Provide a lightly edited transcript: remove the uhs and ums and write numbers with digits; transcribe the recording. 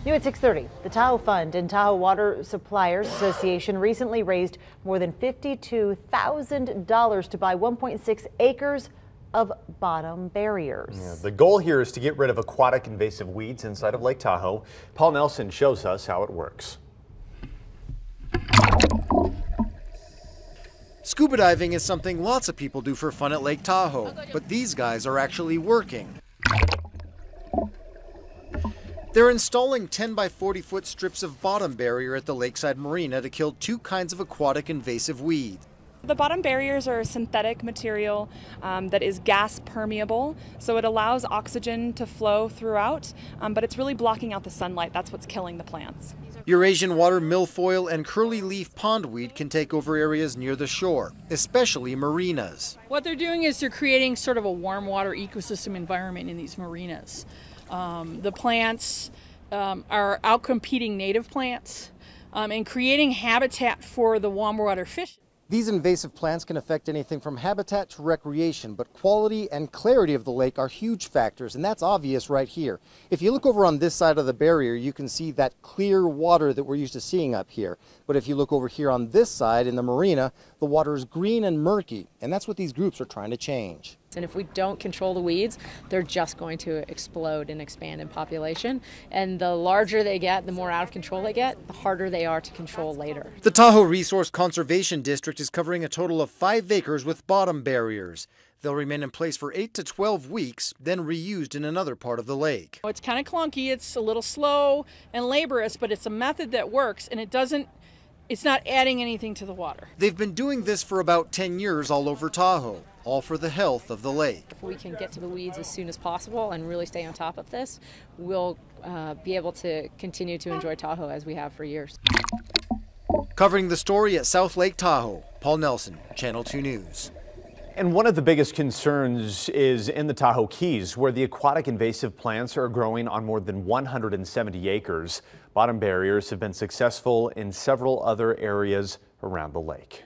New at 6:30, the Tahoe Fund and Tahoe Water Suppliers Association recently raised more than $52,000 to buy 1.6 acres of bottom barriers. Yeah, the goal here is to get rid of aquatic invasive weeds inside of Lake Tahoe. Paul Nelson shows us how it works. Scuba diving is something lots of people do for fun at Lake Tahoe, but these guys are actually working. They're installing 10 by 40 foot strips of bottom barrier at the lakeside marina to kill two kinds of aquatic invasive weeds. The bottom barriers are a synthetic material that is gas permeable, so it allows oxygen to flow throughout, but it's really blocking out the sunlight. That's what's killing the plants. Eurasian water milfoil and curly leaf pondweed can take over areas near the shore, especially marinas. What they're doing is they're creating sort of a warm water ecosystem environment in these marinas. The plants are outcompeting native plants and creating habitat for the warm water fish. These invasive plants can affect anything from habitat to recreation, but quality and clarity of the lake are huge factors, and that's obvious right here. If you look over on this side of the barrier, you can see that clear water that we're used to seeing up here. But if you look over here on this side in the marina, the water is green and murky, and that's what these groups are trying to change. And if we don't control the weeds, they're just going to explode and expand in population. And the larger they get, the more out of control they get, the harder they are to control later. The Tahoe Resource Conservation District is covering a total of 5 acres with bottom barriers. They'll remain in place for 8 to 12 weeks, then reused in another part of the lake. It's kind of clunky, it's a little slow and laborious, but it's a method that works, and it's not adding anything to the water. They've been doing this for about 10 years all over Tahoe, all for the health of the lake. If we can get to the weeds as soon as possible and really stay on top of this, we'll be able to continue to enjoy Tahoe as we have for years. Covering the story at South Lake Tahoe, Paul Nelson, Channel 2 News. And one of the biggest concerns is in the Tahoe Keys, where the aquatic invasive plants are growing on more than 170 acres. Bottom barriers have been successful in several other areas around the lake.